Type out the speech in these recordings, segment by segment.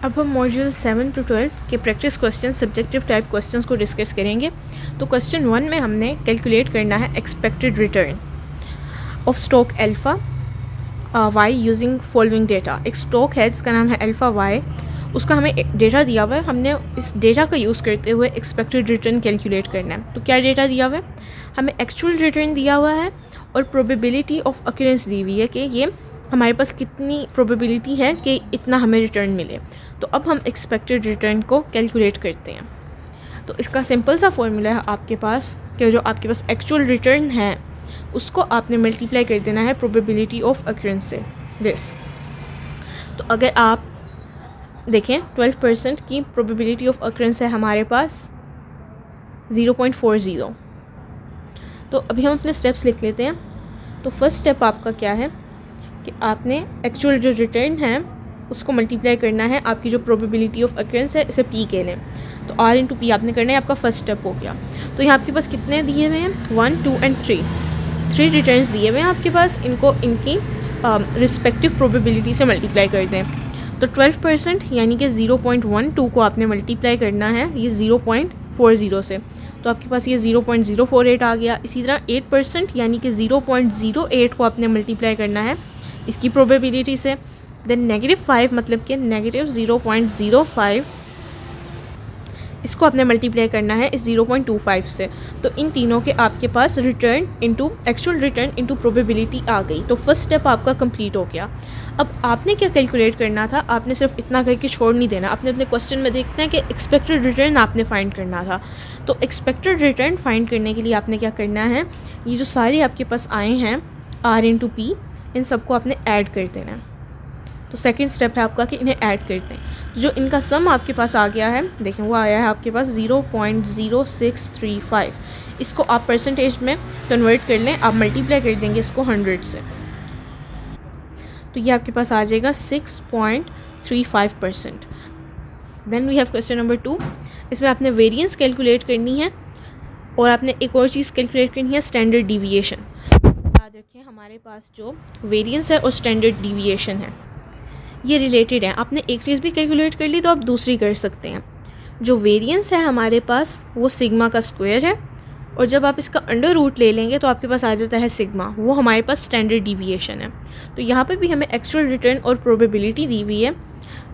अब हम module 7 to 12 के practice question subjective type questions को डिस्कस करेंगे। तो क्वेश्चन 1 में हमने कैलकुलेट करना है expected return of stock alpha Y using following data. एक स्टॉक है जिसका नाम है अल्फ़ा वाई, उसका हमें डेटा दिया हुआ है, हमने इस डेटा का यूज़ करते हुए एक्सपेक्टेड रिटर्न कैलकुलेट करना है। तो क्या डेटा दिया हुआ है? हमें एक्चुअल रिटर्न दिया हुआ है और प्रोबेबिलिटी ऑफ अक्यूरेंस दी हुई है कि ये हमारे पास कितनी प्रोबेबिलिटी है कि इतना हमें रिटर्न मिले। तो अब हम एक्सपेक्टेड रिटर्न को कैलकुलेट करते हैं। तो इसका सिंपल सा फॉर्मूला है आपके पास कि जो आपके पास एक्चुअल रिटर्न है उसको आपने मल्टीप्लाई कर देना है प्रोबेबिलिटी ऑफ अक्यूरेंस से, दिस। तो अगर आप देखें 12% की प्रोबेबिलिटी ऑफ अक्यूरेंस है हमारे पास 0.40। तो अभी हम अपने स्टेप्स लिख लेते हैं। तो फर्स्ट स्टेप आपका क्या है कि आपने एक्चुअल जो रिटर्न है उसको मल्टीप्लाई करना है आपकी जो प्रोबेबिलिटी ऑफ अक्यूरेंस है, इसे पी के लें। तो आर इंटू पी आपने करना है, आपका फर्स्ट स्टेप हो गया। तो यहाँ आपके पास कितने दिए हुए हैं? 1, 2 एंड 3 रिटर्न्स दिए हुए हैं आपके पास। इनको इनकी रिस्पेक्टिव प्रोबेबिलिटी से मल्टीप्लाई कर दें। तो 12% यानी कि 0.12 को आपने मल्टीप्लाई करना है ये 0.40 से, तो आपके पास ये 0.048 आ गया। इसी तरह 8% यानी कि 0.08 को आपने मल्टीप्लाई करना है इसकी प्रोबेबिलिटी से। देन -5 मतलब कि -0.05 इसको आपने मल्टीप्लाई करना है इस 0.25 से। तो इन तीनों के आपके पास return into actual return into probability आ गई। तो फर्स्ट स्टेप आपका कंप्लीट हो गया। अब आपने क्या कैलकुलेट करना था? आपने सिर्फ इतना करके छोड़ नहीं देना, आपने अपने क्वेश्चन में देखना है कि एक्सपेक्टेड रिटर्न आपने फाइंड करना था। तो एक्सपेक्टेड रिटर्न फाइंड करने के लिए आपने क्या करना है, ये जो सारे आपके पास आए हैं आर इंटू पी, इन सबको आपने ऐड कर देना है। तो सेकंड स्टेप है आपका कि इन्हें ऐड करते हैं। तो जो इनका सम आपके पास आ गया है, देखें वो आया है आपके पास 0.0635। इसको आप परसेंटेज में कन्वर्ट कर लें, आप मल्टीप्लाई कर देंगे इसको 100 से, तो ये आपके पास आ जाएगा 6.35%। Then we have question number 2। इसमें आपने वेरिएंस कैलकुलेट करनी है और आपने एक और चीज़ कैलकुलेट करनी है, स्टैंडर्ड डिविएशन। याद रखें हमारे पास जो वेरिएंस है और स्टैंडर्ड डिविएशन है ये रिलेटेड है। आपने एक चीज़ भी कैलकुलेट कर ली तो आप दूसरी कर सकते हैं। जो वेरिएंस है हमारे पास वो सिग्मा का स्क्वायर है, और जब आप इसका अंडर रूट ले लेंगे तो आपके पास आ जाता है सिग्मा, वो हमारे पास स्टैंडर्ड डिविएशन है। तो यहाँ पे भी हमें एक्चुअल रिटर्न और प्रोबेबिलिटी दी हुई है।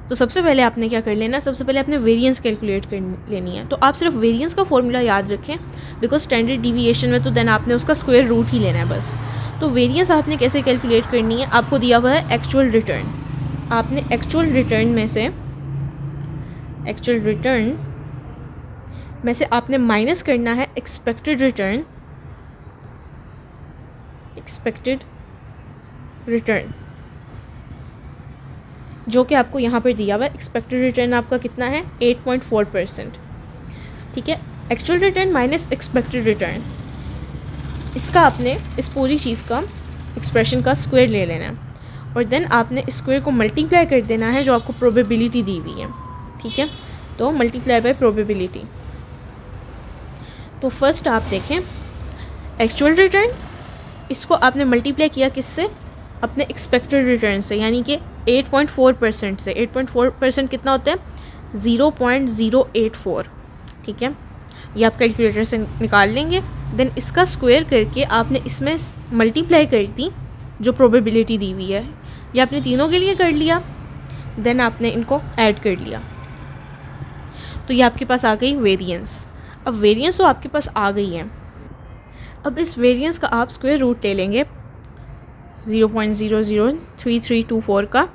तो सबसे पहले आपने क्या कर लेना, सबसे पहले आपने वेरिएंस कैलकुलेट कर लेनी है। तो आप सिर्फ वेरिएंस का फॉर्मूला याद रखें, बिकॉज स्टैंडर्ड डिविएशन में तो देन आपने उसका स्क्वायर रूट ही लेना है बस। तो वेरिएंस आपने कैसे कैलकुलेट करनी है, आपको दिया हुआ है एक्चुअल रिटर्न। आपने एक्चुअल रिटर्न में से आपने माइनस करना है एक्सपेक्टेड रिटर्न जो कि आपको यहाँ पर दिया हुआ है। एक्सपेक्टेड रिटर्न आपका कितना है? 8.4%। ठीक है, actual return minus expected return, इसका आपने इस पूरी चीज़ का एक्सप्रेशन का स्क्वायर ले लेना है, और देन आपने स्क्वायर को मल्टीप्लाई कर देना है जो आपको प्रोबेबिलिटी दी हुई है। ठीक है, तो मल्टीप्लाई बाय प्रोबेबिलिटी। तो फर्स्ट आप देखें एक्चुअल रिटर्न, इसको आपने मल्टीप्लाई किया किससे? अपने एक्सपेक्टेड रिटर्न से, यानी कि 8.4% से। 8.4% कितना होता है? 0.084। ठीक है, ये आप कैलकुलेटर से निकाल लेंगे। देन इसका स्क्वायर करके आपने इसमें मल्टीप्लाई कर दी जो प्रोबेबिलिटी दी हुई है, ये आपने तीनों के लिए कर लिया। देन आपने इनको ऐड कर लिया, तो ये आपके पास आ गई वेरिएंस। अब वेरिएंस तो आपके पास आ गई है। अब इस वेरिएंस का आप स्क्वायर रूट ले लेंगे 0.003324 का,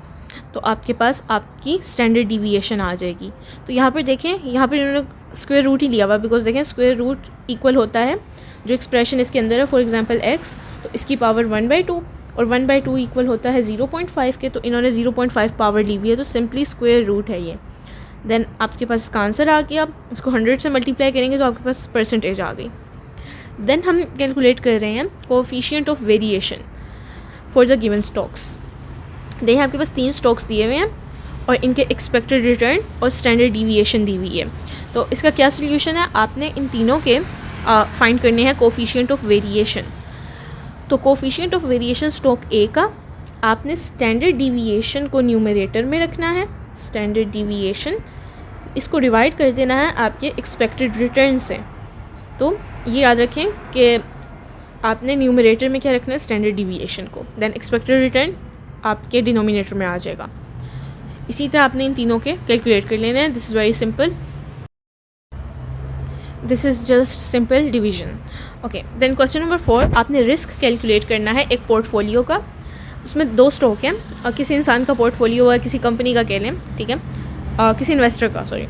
तो आपके पास आपकी स्टैंडर्ड डिविएशन आ जाएगी। तो यहाँ पर देखें, यहाँ पर इन्होंने स्क्वायर रूट ही लिया हुआ, बिकॉज देखें स्क्वायर रूट इक्वल होता है जो एक्सप्रेशन इसके अंदर है, फॉर एग्जांपल x, तो इसकी पावर 1/2, और 1/2 इक्वल होता है 0.5 के, तो इन्होंने 0.5 पावर ली हुई है, तो सिंपली स्क्वायर रूट है ये। देन आपके पास इसका आंसर आ गया, इसको 100 से मल्टीप्लाई करेंगे तो आपके पास परसेंटेज आ गई। देन हम कैलकुलेट कर रहे हैं coefficient of variation for the given stocks. देखिए आपके पास 3 स्टॉक्स दिए हुए हैं और इनके एक्सपेक्टेड रिटर्न और स्टैंडर्ड डिविएशन दी हुई है। तो इसका क्या सोल्यूशन है? आपने इन तीनों के फाइंड करने हैं कोएफिशिएंट ऑफ वेरिएशन। तो कोएफिशिएंट ऑफ वेरिएशन स्टॉक ए का आपने स्टैंडर्ड डिविएशन को न्यूमरेटर में रखना है स्टैंडर्ड डिविएशन, इसको डिवाइड कर देना है आपके एक्सपेक्टेड रिटर्न से। तो ये याद रखें कि आपने न्यूमरेटर में क्या रखना है, स्टैंडर्ड डिविएशन को, देन एक्सपेक्टेड रिटर्न आपके डिनोमिनेटर में आ जाएगा। इसी तरह आपने इन तीनों के कैलकुलेट कर लेना है। This is very simple, this is just simple division. Okay, then question number 4, आपने रिस्क कैलकुलेट करना है एक पोर्टफोलियो का। उसमें 2 स्टॉक हैं और किसी इंसान का पोर्टफोलियो है, किसी कंपनी का कह लें, ठीक है, किसी इन्वेस्टर का, सॉरी।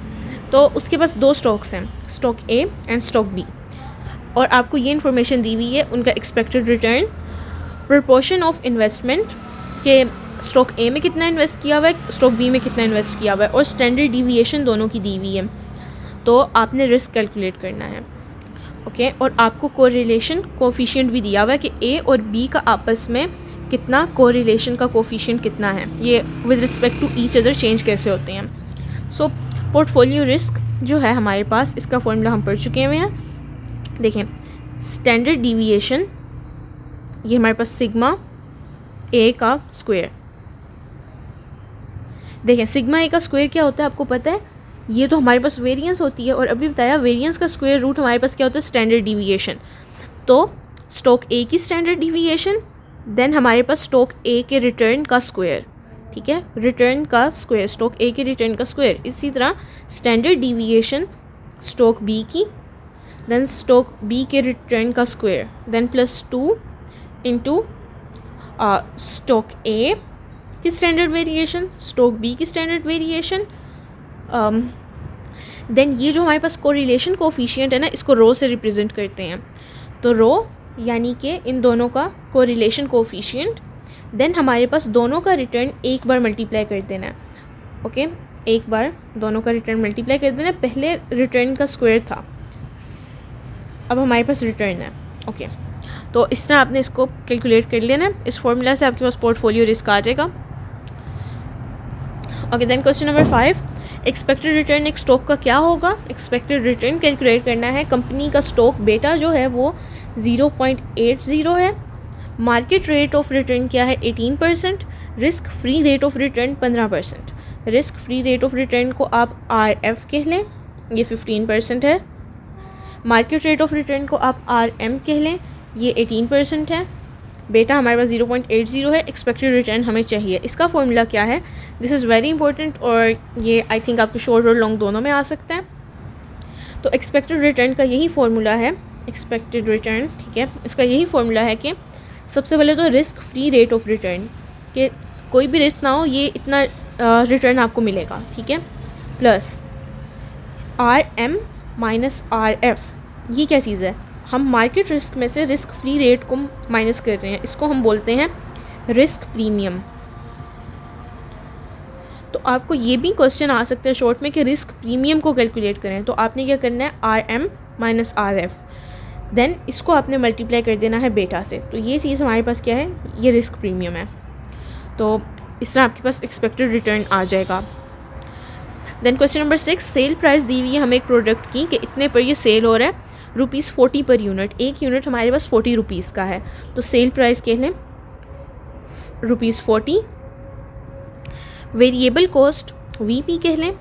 तो उसके पास 2 स्टॉक्स हैं, stock A and stock B, और आपको ये इन्फॉर्मेशन दी हुई है उनका expected return, proportion of investment के स्टॉक ए में कितना इन्वेस्ट किया हुआ है, स्टॉक बी में कितना इन्वेस्ट किया हुआ है, और स्टैंडर्ड डिविएशन दोनों की दी हुई है। तो आपने रिस्क कैलकुलेट करना है। ओके, और आपको कोरिलेशन कोफिशिएंट भी दिया हुआ है कि ए और बी का आपस में कितना कोरिलेशन का कोफिशिएंट कितना है, ये with respect to each other change कैसे होते हैं। सो पोर्टफोलियो रिस्क जो है हमारे पास, इसका फॉर्मूला हम पढ़ चुके हुए हैं। देखें, स्टैंडर्ड डिविएशन ये हमारे पास सिग्मा ए का स्क्वायर। देखें, सिग्मा ए का स्क्वायर क्या होता है आपको पता है, ये तो हमारे पास वेरिएंस होती है, और अभी बताया वेरिएंस का स्क्वायर रूट हमारे पास क्या होता है, स्टैंडर्ड डिविएशन। तो स्टॉक ए की स्टैंडर्ड डिविएशन, देन हमारे पास स्टॉक ए के रिटर्न का स्क्वायर, ठीक है, रिटर्न का स्क्वायर, स्टॉक ए के रिटर्न का स्क्वायर। इसी तरह स्टैंडर्ड डिविएशन स्टॉक बी की, देन स्टॉक बी के रिटर्न का square, then +2 into stock A की स्टैंडर्ड वेरिएशन, स्टॉक बी की स्टैंडर्ड वेरिएशन। देन ये जो हमारे पास कोरिलेशन कोफिशिएंट है ना, इसको रो से रिप्रेजेंट करते हैं। तो रो यानी कि इन दोनों का कोरिलेशन कोफिशिएंट, देन हमारे पास दोनों का रिटर्न एक बार मल्टीप्लाई कर देना है। ओके, एक बार दोनों का रिटर्न मल्टीप्लाई कर देना है। पहले रिटर्न का स्क्वायर था, अब हमारे पास रिटर्न है। ओके, तो इस तरह आपने इसको कैलकुलेट कर लेना है। इस फॉर्मूला से आपके पास पोर्टफोलियो रिस्क आ जाएगा। Okay, then question number 5, expected return एक स्टॉक का क्या होगा। एक्सपेक्टेड रिटर्न कैलकुलेट करना है। कंपनी का स्टॉक बेटा जो है वो 0.80 है, मार्केट रेट ऑफ रिटर्न क्या है 18%, risk free rate of return 15%। Risk free rate of return को आप RF कह लें, ये 15% है। मार्केट रेट ऑफ रिटर्न को आप RM कह लें, ये 18% है। बेटा हमारे पास 0.80 है, एक्सपेक्टेड रिटर्न हमें चाहिए। इसका फॉर्मूला क्या है, दिस इज़ वेरी इंपॉर्टेंट, और ये आई थिंक आपको शॉर्ट और लॉन्ग दोनों में आ सकता है। तो एक्सपेक्टेड रिटर्न का यही फॉर्मूला है, एक्सपेक्टेड रिटर्न, ठीक है, इसका यही फॉर्मूला है कि सबसे पहले तो risk free rate of return, कि कोई भी रिस्क ना हो, ये इतना रिटर्न आपको मिलेगा, ठीक है, प्लस RM माइनस RF। ये क्या चीज़ है, हम मार्केट रिस्क में से रिस्क फ्री रेट को माइनस कर रहे हैं, इसको हम बोलते हैं रिस्क प्रीमियम। तो आपको ये भी क्वेश्चन आ सकता है शॉर्ट में कि रिस्क प्रीमियम को कैलकुलेट करें, तो आपने क्या करना है, RM माइनस RF, देन इसको आपने मल्टीप्लाई कर देना है बेटा से। तो ये चीज़ हमारे पास क्या है, ये रिस्क प्रीमियम है। तो इस तरह आपके पास एक्सपेक्टेड रिटर्न आ जाएगा। Then question number 6, sell price दी हुई है हमें एक प्रोडक्ट की कि इतने पर ये सेल हो रहा है, ₹40 पर यूनिट, एक यूनिट हमारे पास ₹40 का है। तो सेल प्राइस कह लें ₹40। वेरिएबल कॉस्ट VP कह लें,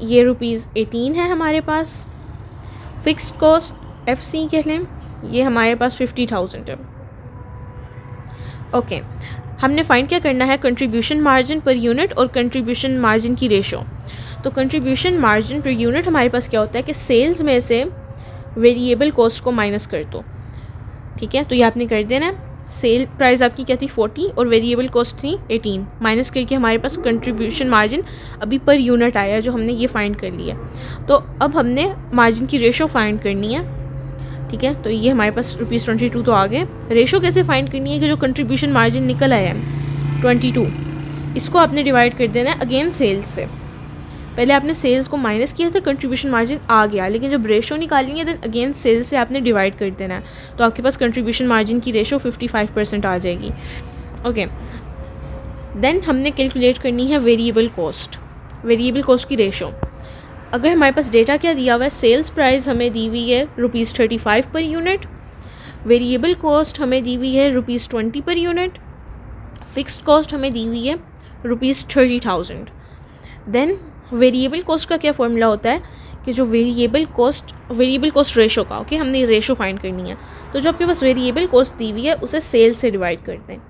ये ₹18 है हमारे पास। फिक्स्ड कॉस्ट FC कह लें, ये हमारे पास 50,000 है। ओके, हमने फाइंड क्या करना है, कंट्रीब्यूशन मार्जिन पर यूनिट और कंट्रीब्यूशन मार्जिन की रेशो। तो कंट्रीब्यूशन मार्जिन पर यूनिट हमारे पास क्या होता है कि सेल्स में से वेरिएबल कॉस्ट को माइनस कर दो, ठीक है। तो ये आपने कर देना है। सेल प्राइस आपकी क्या थी 40 और वेरिएबल कॉस्ट थी 18, माइनस करके हमारे पास कंट्रीब्यूशन मार्जिन अभी पर यूनिट आया जो हमने ये फाइंड कर लिया। तो अब हमने मार्जिन की रेशो फाइंड करनी है, ठीक है। तो ये हमारे पास ₹22 तो आ गए। रेशो कैसे फाइंड करनी है कि जो कंट्रीब्यूशन मार्जिन निकल आया है 22, इसको आपने डिवाइड कर देना है अगेन सेल्स से। पहले आपने सेल्स को माइनस किया था, कंट्रीब्यूशन मार्जिन आ गया, लेकिन जब रेशो निकालनी है देन अगेन सेल्स से आपने डिवाइड कर देना है। तो आपके पास कंट्रीब्यूशन मार्जिन की रेशो 55% आ जाएगी। ओके, देन हमने कैलकुलेट करनी है वेरिएबल कॉस्ट, वेरिएबल कॉस्ट की रेशो। अगर हमारे पास डेटा क्या दिया हुआ है, सेल्स प्राइस हमें दी हुई है ₹35 पर यूनिट, वेरिएबल कॉस्ट हमें दी हुई है ₹20 पर यूनिट, फिक्स्ड कॉस्ट हमें दी हुई है ₹30,000। देन वेरिएबल कॉस्ट का क्या फॉर्मूला होता है कि जो वेरिएबल कॉस्ट रेशो का, ओके, हमने रेशो फाइंड करनी है। तो जो आपके पास वेरिएबल कॉस्ट दी हुई है उसे सेल्स से डिवाइड करते हैं।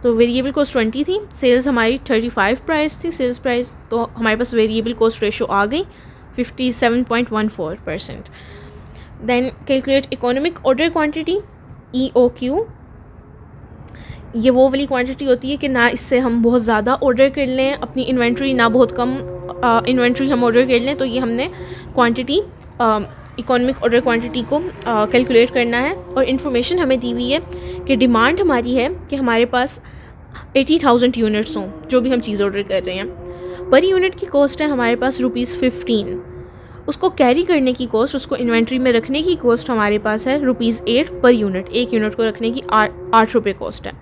तो वेरिएबल कॉस्ट 20 थी, सेल्स हमारी 35 प्राइस थी, सेल्स प्राइस, तो हमारे पास वेरिएबल कॉस्ट रेशो आ गई 57.14%। Then calculate economic order quantity EOQ। ये वो वाली क्वांटिटी होती है कि ना इससे हम बहुत ज़्यादा ऑर्डर कर लें अपनी इन्वेंट्री, ना बहुत कम इन्वेंट्री हम ऑर्डर कर लें। तो ये हमने क्वांटिटी इकोनॉमिक ऑर्डर क्वांटिटी को कैलकुलेट करना है। और इन्फॉर्मेशन हमें दी हुई है कि डिमांड हमारी है कि हमारे पास 80,000 यूनिट्स हों जो भी हम चीज़ ऑर्डर कर रहे हैं। पर यूनिट की कॉस्ट है हमारे पास ₹15। उसको कैरी करने की कॉस्ट, उसको इन्वेंट्री में रखने की कॉस्ट हमारे पास है ₹8 पर यूनिट। एक यूनिट को रखने की 8 रुपये कॉस्ट है।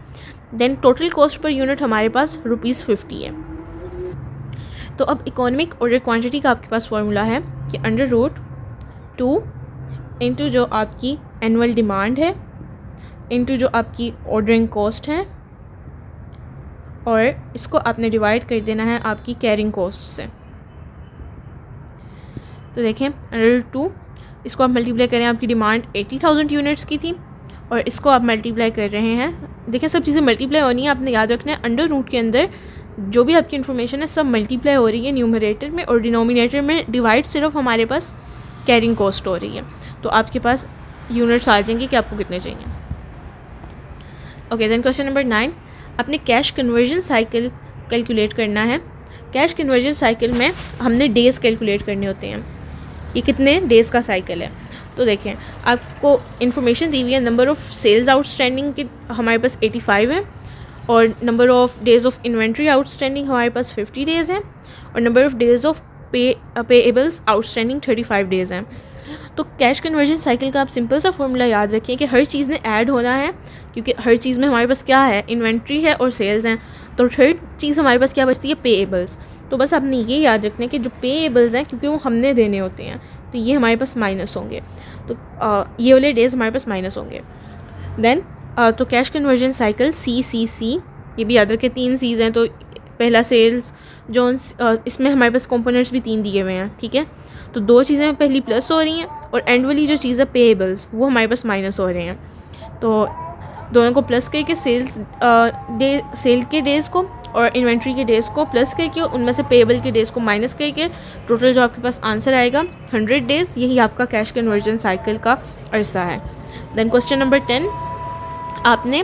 Then total cost per unit हमारे पास ₹50 है। तो अब इकोनॉमिक ऑर्डर क्वांटिटी का आपके पास फॉर्मूला है कि √2 इंटू जो आपकी एनुअल डिमांड है इंटू जो आपकी ऑर्डरिंग कॉस्ट है, और इसको आपने डिवाइड कर देना है आपकी कैरिंग कॉस्ट से। तो देखें √2, इसको आप मल्टीप्लाई करें, आपकी डिमांड 80,000 यूनिट्स की थी और इसको आप मल्टीप्लाई कर रहे हैं। देखें सब चीज़ें मल्टीप्लाई होनी है, आपने याद रखना है अंडर रूट के अंदर जो भी आपकी इन्फॉर्मेशन है सब मल्टीप्लाई हो रही है न्यूमरेटर में, और डिनोमिनेटर में डिवाइड सिर्फ हमारे पास कैरिंग कॉस्ट हो रही है। तो आपके पास यूनिट्स आ जाएंगे कि आपको कितने चाहिए। ओके, देन क्वेश्चन नंबर 9, अपने कैश कन्वर्जन साइकिल कैलकुलेट करना है। कैश कन्वर्जन साइकिल में हमने डेज़ कैलकुलेट करने होते हैं, ये कितने डेज़ का साइकिल है। तो देखें आपको इन्फॉर्मेशन दी हुई है, नंबर ऑफ़ सेल्स आउटस्टैंडिंग के हमारे पास 85 है, और number of days of inventory outstanding हमारे पास 50 डेज़ हैं, और number of days of payables outstanding 35 days हैं। तो कैश कन्वर्जन साइकिल का आप सिंपल सा फॉर्मूला याद रखें कि हर चीज़ ने ऐड होना है, क्योंकि हर चीज़ में हमारे पास क्या है, इन्वेंट्री है और सेल्स हैं। तो थर्ड चीज़ हमारे पास क्या बचती है, पेएबल्स। तो बस आपने ये याद रखना है कि जो पेएबल्स हैं क्योंकि वो हमने देने होते हैं तो ये हमारे पास माइनस होंगे, तो ये वाले डेज़ हमारे पास माइनस होंगे। देन तो कैश कन्वर्जन साइकिल CCC, ये भी याद रखें 3 C's हैं। तो पहला सेल्स जो इसमें हमारे पास कंपोनेंट्स भी 3 दिए हुए हैं, ठीक है। तो 2 चीज़ें पहली प्लस हो रही हैं और एंड वाली जो चीज़ है पेएबल्स वो हमारे पास माइनस हो रहे हैं। तो दोनों को प्लस करके सेल के डेज़ को और इन्वेंट्री के डेज़ को प्लस करके उनमें से पेएबल के डेज़ को माइनस करके टोटल जो आपके पास आंसर आएगा 100 डेज़, यही आपका कैश कन्वर्जन साइकिल का अरसा है। देन क्वेश्चन नंबर 10, आपने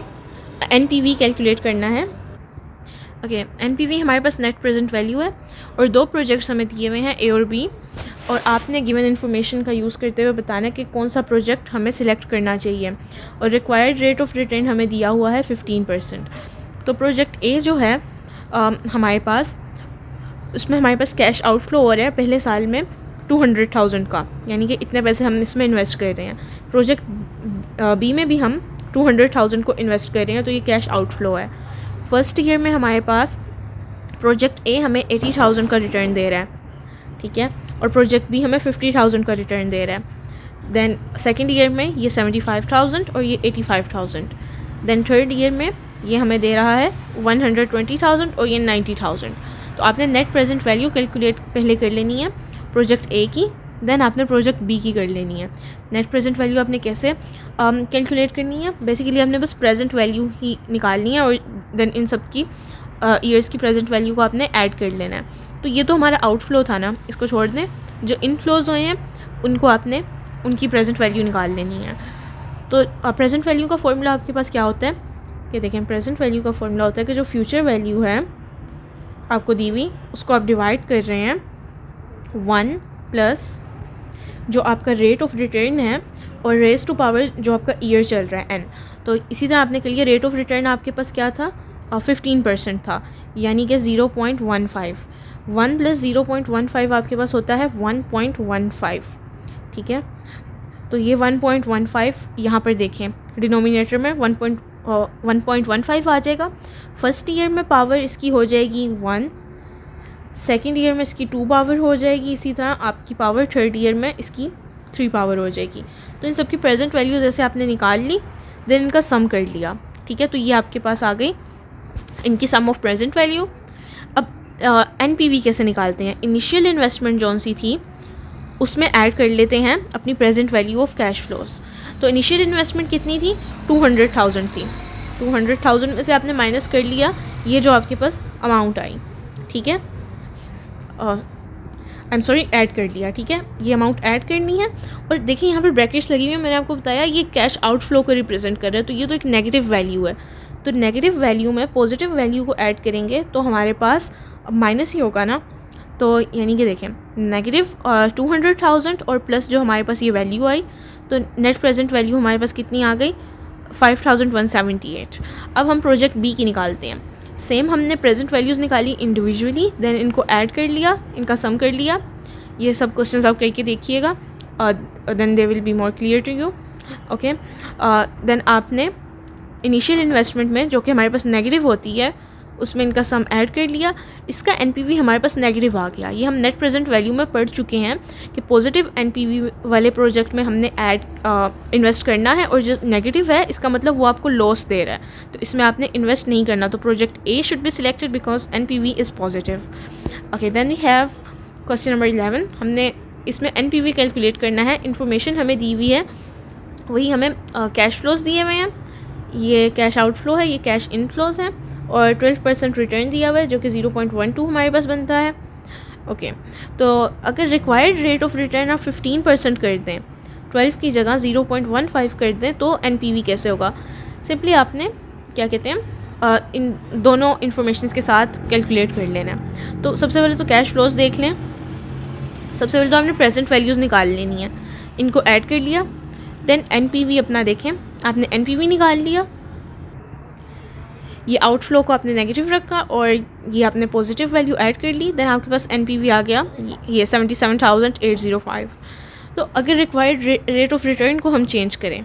NPV कैलकुलेट करना है। ओके, NPV हमारे पास नेट प्रेजेंट वैल्यू है और 2 प्रोजेक्ट्स हमें दिए हुए हैं A और B, और आपने गिवन इन्फॉर्मेशन का यूज़ करते हुए बताना कि कौन सा प्रोजेक्ट हमें सिलेक्ट करना चाहिए, और रिक्वायर्ड रेट ऑफ रिटर्न हमें दिया हुआ है 15%। तो प्रोजेक्ट A जो है हमारे पास, उसमें हमारे पास कैश आउटफ्लो हो रहा है पहले साल में 200,000 का, यानी कि इतने पैसे हम इसमें इन्वेस्ट कर रहे हैं। प्रोजेक्ट B में भी हम 200,000 को इन्वेस्ट कर रहे हैं, तो ये कैश आउटफ्लो है। फर्स्ट ईयर में हमारे पास प्रोजेक्ट A हमें 80,000 का रिटर्न दे रहा है, ठीक है, और प्रोजेक्ट B हमें 50,000 का रिटर्न दे रहा है। देन सेकेंड ईयर में ये 75,000 और ये 85,000। देन थर्ड ईयर में ये हमें दे रहा है 120,000 और ये 90,000। तो आपने नेट प्रेजेंट वैल्यू कैलकुलेट पहले कर लेनी है प्रोजेक्ट A की, देन आपने प्रोजेक्ट B की कर लेनी है। नेट प्रेजेंट वैल्यू आपने कैसे कैलकुलेट करनी है, बेसिकली आपने बस प्रेजेंट वैल्यू ही निकालनी है और देन इन सब की ईयर्स की प्रेजेंट वैल्यू को आपने ऐड कर लेना है। तो ये तो हमारा आउटफ्लो था ना, इसको छोड़ दें। जो इनफ्लोज हुए हैं उनको आपने उनकी प्रेजेंट वैल्यू निकाल लेनी है। तो प्रेजेंट वैल्यू का फॉर्मूला आपके पास क्या होता है कि देखें, प्रेजेंट वैल्यू का फॉर्मूला होता है कि जो फ्यूचर वैल्यू है आपको दी हुई उसको आप डिवाइड कर रहे हैं 1 प्लस जो आपका रेट ऑफ रिटर्न है और रेस टू पावर जो आपका ईयर चल रहा है n। तो इसी तरह आपने कर लिया, रेट ऑफ रिटर्न आपके पास क्या था 15% था, यानी कि 0.15। 1 प्लस 0.15 आपके पास होता है 1.15, ठीक है। तो ये 1.15 यहाँ पर देखें डिनोमिनेटर में 1.15 आ जाएगा। फर्स्ट ईयर में पावर इसकी हो जाएगी 1, सेकेंड ईयर में इसकी 2 पावर हो जाएगी, इसी तरह आपकी पावर थर्ड ईयर में इसकी 3 पावर हो जाएगी। तो इन सब की प्रेजेंट वैल्यू जैसे आपने निकाल ली, देन इनका सम कर लिया, ठीक है। तो ये आपके पास आ गई इनकी सम ऑफ प्रेजेंट वैल्यू। अब NPV कैसे निकालते हैं, इनिशियल इन्वेस्टमेंट जौन सी थी उसमें ऐड कर लेते हैं अपनी present value of cash flows. तो इनिशियल इन्वेस्टमेंट कितनी थी, 200,000 थी। 200,000 में से आपने माइनस कर लिया ये जो आपके पास अमाउंट आई, ठीक है, आई एम सॉरी, ऐड कर लिया, ठीक है, ये अमाउंट ऐड करनी है। और देखिए यहाँ पर ब्रैकेट्स लगी हुई है, मैंने आपको बताया ये कैश आउटफ्लो को रिप्रेजेंट कर रहा है, तो ये तो एक नेगेटिव वैल्यू है। तो नेगेटिव वैल्यू में पॉजिटिव वैल्यू को ऐड करेंगे तो हमारे पास माइनस ही होगा ना। तो यानी कि देखें नेगेटिव 200,000 और प्लस जो हमारे पास ये वैल्यू आई, तो नेट प्रेजेंट वैल्यू हमारे पास कितनी आ गई, 5,178। अब हम प्रोजेक्ट बी की निकालते हैं। सेम हमने प्रेजेंट वैल्यूज़ निकाली इंडिविजुअली, देन इनको ऐड कर लिया, इनका सम कर लिया। ये सब क्वेश्चंस आप करके देखिएगा, then they will be more clear to you. Okay, then आपने इनिशियल इन्वेस्टमेंट में जो कि हमारे पास नेगेटिव होती है उसमें इनका सम ऐड कर लिया, इसका NPV हमारे पास नेगेटिव आ गया। ये हम नेट प्रेजेंट वैल्यू में पढ़ चुके हैं कि पॉजिटिव NPV वाले प्रोजेक्ट में हमने इन्वेस्ट करना है, और जो नेगेटिव है इसका मतलब वो आपको लॉस दे रहा है, तो इसमें आपने इन्वेस्ट नहीं करना। तो project A should be selected because NPV is positive. Okay, then we have question number 11। हमने इसमें NPV कैलकुलेट करना है, इन्फॉर्मेशन हमें दी हुई है, वही हमें कैश फ्लोज दिए हुए हैं, ये कैश आउटफ्लो है, ये कैश इनफ्लोज हैं, और 12% रिटर्न दिया हुआ है जो कि 0.12 हमारे पास बनता है। ओके, तो अगर रिक्वायर्ड रेट ऑफ रिटर्न आप 15% कर दें, 12 की जगह 0.15 कर दें, तो NPV कैसे होगा। सिंपली आपने क्या कहते हैं इन दोनों इन्फॉर्मेशंस के साथ कैलकुलेट कर लेना है। तो सबसे पहले तो कैश फ्लोज देख लें। सबसे पहले तो आपने प्रेजेंट वैल्यूज़ निकाल लेनी है, इनको ऐड कर लिया। देन NPV अपना देखें, आपने NPV निकाल लिया, ये आउटफ्लो को आपने नेगेटिव रखा और ये आपने पॉजिटिव वैल्यू ऐड कर ली, देन आपके पास NPV आ गया ये 77,805। तो अगर रिक्वायर्ड रेट ऑफ रिटर्न को हम चेंज करें,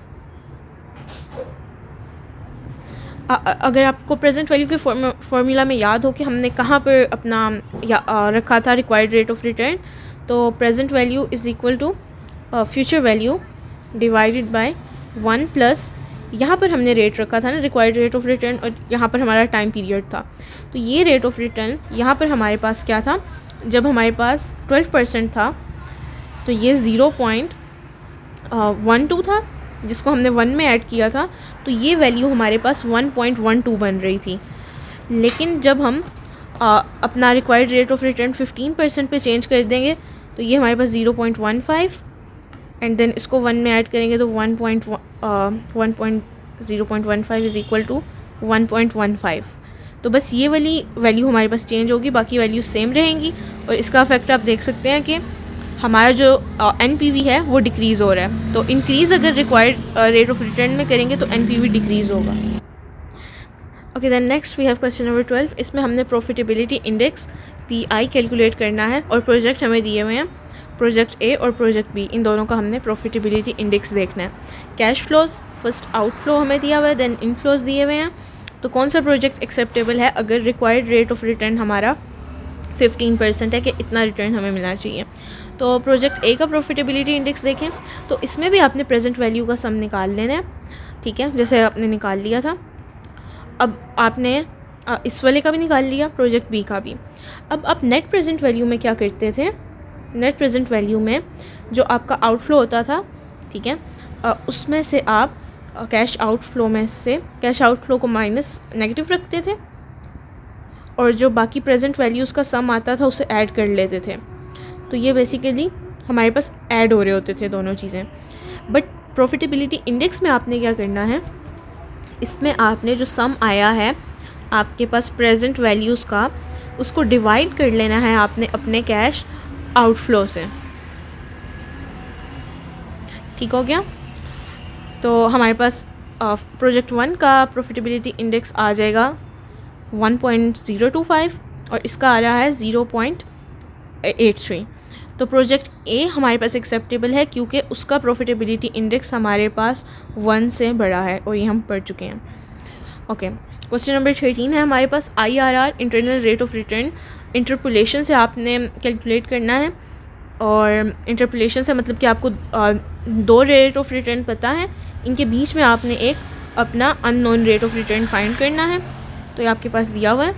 अगर आपको प्रेजेंट वैल्यू के फॉर्मूला में याद हो कि हमने कहाँ पर अपना रखा था रिक्वायर्ड रेट ऑफ रिटर्न, तो present value is equal to future value divided by 1 plus यहाँ पर हमने रेट रखा था ना रिक्वायर्ड रेट ऑफ रिटर्न, और यहाँ पर हमारा टाइम पीरियड था। तो ये रेट ऑफ रिटर्न यहाँ पर हमारे पास क्या था, जब हमारे पास 12% था तो ये 0.12 था, जिसको हमने 1 में ऐड किया था, तो ये वैल्यू हमारे पास 1.12 बन रही थी। लेकिन जब हम अपना रिक्वायर्ड रेट ऑफ रिटर्न 15% पे चेंज कर देंगे तो ये हमारे पास 0.15 एंड देन इसको 1 में ऐड करेंगे तो 0.15 इज़ इक्वल टू 1.15। तो बस ये वाली वैल्यू हमारे पास चेंज होगी, बाकी वैल्यू सेम रहेंगी। और इसका इफेक्ट आप देख सकते हैं कि हमारा जो NPV है वो डिक्रीज़ हो रहा है। तो इंक्रीज़ अगर रिक्वायर्ड रेट ऑफ रिटर्न में करेंगे तो NPV डिक्रीज़ होगा। Okay, then next we have question number 12। इसमें हमने प्रॉफिटेबिलिटी इंडेक्स PI कैलकुलेट करना है, और प्रोजेक्ट हमें दिए हुए हैं प्रोजेक्ट A और प्रोजेक्ट B, इन दोनों का हमने प्रॉफिटेबिलिटी इंडेक्स देखना है। कैश फ्लोज, फर्स्ट आउटफ्लो हमें दिया हुआ है, देन इनफ्लोज दिए हुए हैं। तो कौन सा प्रोजेक्ट एक्सेप्टेबल है अगर रिक्वायर्ड रेट ऑफ रिटर्न हमारा 15% है कि इतना रिटर्न हमें मिलना चाहिए। तो प्रोजेक्ट A का प्रॉफिटेबिलिटी इंडेक्स देखें तो इसमें भी आपने प्रेजेंट वैल्यू का सम निकाल लेना है, ठीक है, जैसे आपने निकाल लिया था। अब आपने इस वाले का भी निकाल लिया, प्रोजेक्ट B का भी। अब आप नेट प्रेजेंट वैल्यू में क्या करते थे, नेट प्रेजेंट वैल्यू में जो आपका आउटफ्लो होता था, ठीक है, उसमें से आप कैश आउटफ्लो में से कैश आउटफ्लो को माइनस नेगेटिव रखते थे, और जो बाकी प्रेजेंट वैल्यूज़ का सम आता था उसे ऐड कर लेते थे। तो ये बेसिकली हमारे पास ऐड हो रहे होते थे दोनों चीज़ें। बट प्रॉफिटेबिलिटी इंडेक्स में आपने क्या करना है, इसमें आपने जो सम आया है आपके पास प्रेजेंट वैल्यूज़ का, उसको डिवाइड कर लेना है आपने अपने कैश आउटफ्लो से। ठीक हो गया। तो हमारे पास प्रोजेक्ट 1 का प्रॉफिटेबिलिटी इंडेक्स आ जाएगा 1.025 और इसका आ रहा है 0.83। तो प्रोजेक्ट A हमारे पास एक्सेप्टेबल है क्योंकि उसका प्रॉफिटेबिलिटी इंडेक्स हमारे पास 1 से बड़ा है, और ये हम पढ़ चुके हैं। ओके, क्वेश्चन नंबर 13 है हमारे पास IRR, internal rate of return. Interpolation से आपने कैलकुलेट करना है, और इंटरपोलेशन से मतलब कि आपको दो रेट ऑफ रिटर्न पता है, इनके बीच में आपने एक अपना unknown rate of return find करना है। तो ये आपके पास दिया हुआ है।